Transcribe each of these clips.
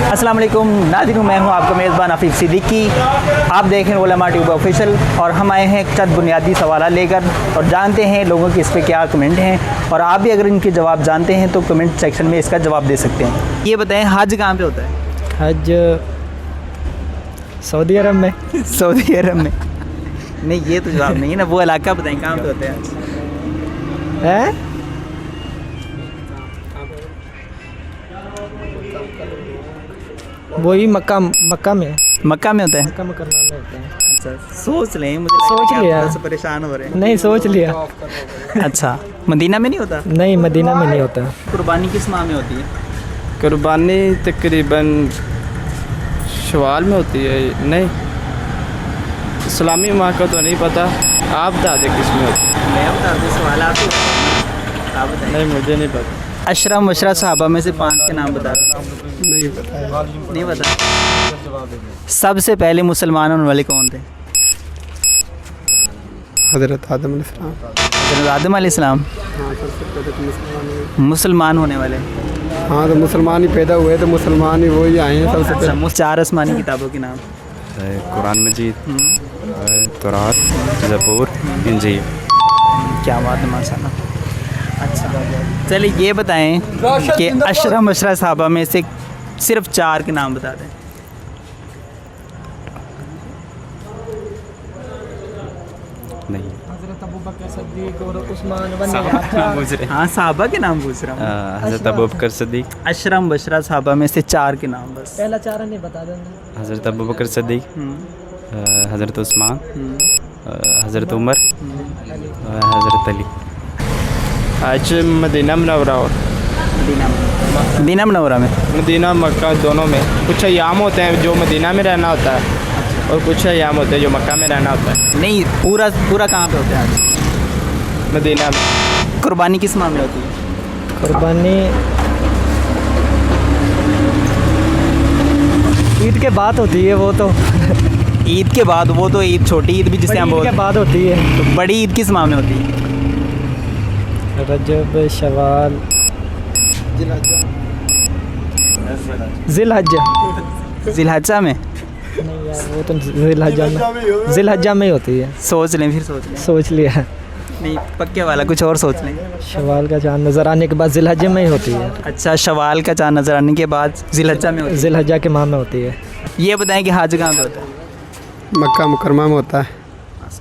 अस्सलाम वालेकुम नाज़रीन, मैं हूं आपका मेज़बान आफिफ सिद्दीकी। आप देख रहे हैं उलमा ट्यूब ऑफिशियल और हम आए हैं चंद बुनियादी सवाल लेकर और जानते हैं लोगों के इस पर क्या कमेंट हैं। और आप भी अगर इनके जवाब जानते हैं तो कमेंट सेक्शन में इसका जवाब दे सकते हैं। ये बताएं, हज कहाँ पे होता है? हज सऊदी अरब में। सऊदी अरब में? नहीं, ये तो जवाब नहीं है ना। वो इलाका बताएं कहाँ पे होता है? वही मक्का में। मक्का में होता है? मक्का मुकर्रमा में होता है। अच्छा, सोच लें। मुझे सोच लिया, थोड़ा सा परेशान हो रहे हैं। नहीं सोच लिया। अच्छा, मदीना में नहीं होता? नहीं, मदीना में नहीं होता। कुर्बानी किस माह में होती है? कुर्बानी तकरीबन शवाल में होती है। नहीं, इस्लामी माह का तो नहीं पता, आप बता दें किस में होती है। मैं बता दूँ, सवाल आप बताएं। नहीं, मुझे नहीं पता। अशरफ मशरफ सहाबा में से 5 के नाम बता दो। नहीं पता। नहीं पता? सबसे पहले मुसलमान होने वाले कौन थे? हज़रत आदम अलैहिस्सलाम। हज़रत आदम अलैहिस्सलाम मुसलमान होने वाले? हाँ, तो मुसलमान ही पैदा हुए, तो मुसलमान ही वही आए हैं सबसे पहले। 4 आसमानी किताबों के नाम? कुरान मजीद, तौरात, ज़बूर, इंजील। क्या बात है, माशाल्लाह। अच्छा, चलिए ये बताएं कि अशरफ मशरफ सहाबा में से सिर्फ 4 के नाम बता दें। नहीं, हज़रत अबू बकर सिद्दीक़ और उस्मान हाँ, सहाबा के नाम पूछ रहा हूँ। हज़रत अबू बकर सिद्दीक़। अशरफ मशरफ सहाबा में से 4 के नाम बस। पहला 4 नहीं बता देंगे। हज़रत अबू बकर सिद्दीक़, हज़रत उस्मान, हज़रत उमर, हज़रत अली। आज मदीना मुनव्वरा और मदीना मुनव्वरा में? मदीना मक्का दोनों में कुछ अयाम होते हैं जो मदीना में रहना होता है, और कुछ अयाम होते हैं जो मक्का में रहना होता है। नहीं, पूरा कहाँ पे होता है? मदीना में। कुर्बानी किस माह में होती है? कुर्बानी ईद के बाद होती है। वो तो ईद के बाद? वो तो ईद, छोटी ईद भी जिसे हम ईद बोलते के हैं। बाद होती है। तो बड़ी ईद किस माह में होती है? रजब, शवाल, जिलहज्जा। जिलहज्जा में? नहीं यार, वो तो जिलहज्जा में ही होती है। सोच लें, फिर सोच लें। सोच लिया। नहीं, पक्के वाला कुछ और सोच लें। शवाल का चाँद नज़र आने के बाद जिलहज्जे में ही होती है। अच्छा, शवाल का चाँद नज़र आने के बाद जिलहज्जा में होती है। जिलहज्जा के माह में होती है। ये बताएं कि हज कहाँ पे होता है? मक्का मुकरमा में होता है।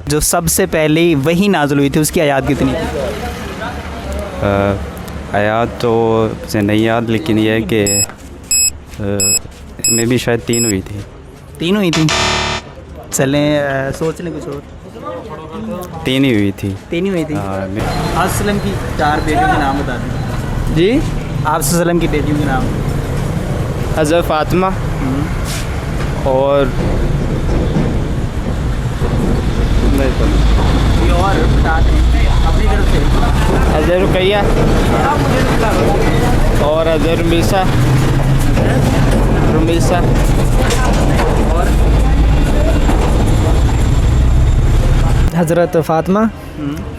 जो सबसे पहले वही नाज़िल हुई थी उसकी आयत कितनी थी? आयात तो मुझे नहीं याद, लेकिन यह है कि में भी शायद 3 हुई थी। 3 हुई थी? चलें सोच लें कुछ और। 3 ही हुई थी। 3 ही हुई थी। आप सल्लम की 4 बेटियों के नाम बता दें। जी, आप सल्लम की बेटियों के नाम? हज़रत फ़ातिमा और नहीं पता। ये और बता दें अपनी तरफ से। हज़रत रुकैया और हज़रत रुमीसा। और हज़रत फ़ातिमा,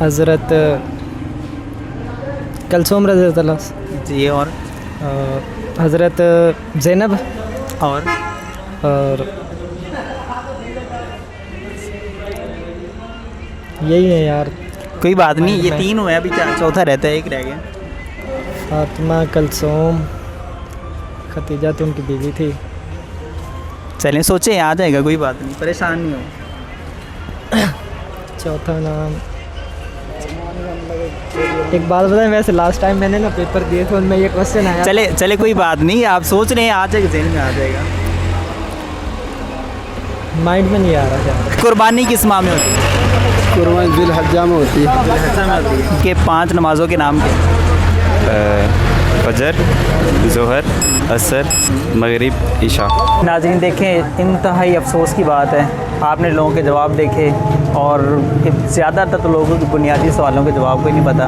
हज़रत कलसूम रज़ी अल्लाह अन्हा, जी, और हज़रत ज़ैनब, और यही है यार। कोई बात नहीं, ये 3 हुए, अभी चौथा रहता है, एक रह गया। फ़ातिमा, कलसूम, खतीजा तो उनकी बीवी थी। चलें सोचें, आ जाएगा, कोई बात नहीं, परेशान नहीं हो। चौथा नाम एक बात बताएं, वैसे लास्ट टाइम मैंने ना पेपर दिए थे उनमें ये क्वेश्चन आया। चले कोई बात नहीं, आप सोच रहे हैं, आ जाएगा, जहन में आ जाएगा। माइंड में नहीं आ रहा है। कुर्बानी किस माह में होती है? कुर्बानी जिलहज्जा में होती है। जिलहज्जा में होती है। के 5 नमाज़ों के नाम के? फजर, ज़ोहर, असर, मगरिब, इशा। नाज़रीन देखें, इंतहाई अफसोस की बात है, आपने लोगों के जवाब देखे और ज़्यादातर तो लोगों के बुनियादी सवालों के जवाब को ही नहीं पता।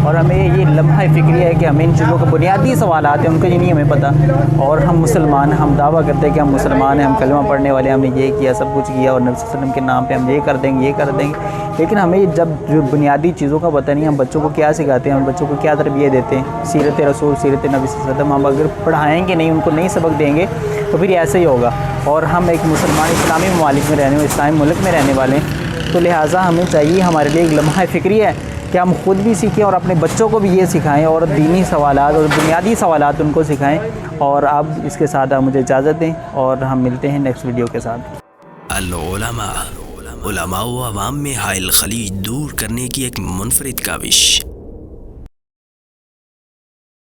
और हमें ये लम्हा फ़िक्री है कि हमें इन चीज़ों के बुनियादी सवाल आते हैं, उनको ये नहीं हमें पता। और हम मुसलमान, हम दावा करते हैं कि हम मुसलमान हैं, हम कलमा पढ़ने वाले, हमने ये किया, सब कुछ किया, और नबी सल्लल्लाहु अलैहि वसल्लम के नाम पे हम ये कर देंगे, ये कर देंगे। लेकिन हमें जब जो बुनियादी चीज़ों का पता नहीं, हम बच्चों को क्या सिखाते हैं, हम बच्चों को क्या तरबियत देते हैं, सीरत रसूल, सीरत नबी सल्लल्लाहु अलैहि वसल्लम हम अगर पढ़ाएँगे नहीं, उनको नहीं सबक देंगे, तो फिर ऐसे ही होगा। और हम एक मुसलमान इस्लामी ममालिक में रहने, इस्लामी मुल्क में रहने वाले हैं, तो लिहाजा हमें चाहिए, हमारे लिए एक लम्हा फ़िक्री है कि हम ख़ुद भी सीखें और अपने बच्चों को भी ये सिखाएं, और दीनी सवालात और बुनियादी सवालात उनको सिखाएं। और अब इसके साथ आप मुझे इजाज़त दें, और हम मिलते हैं नेक्स्ट वीडियो के साथ। उलमा व अवाम में हाइल खलीज दूर करने की एक मुनफरिद काविश।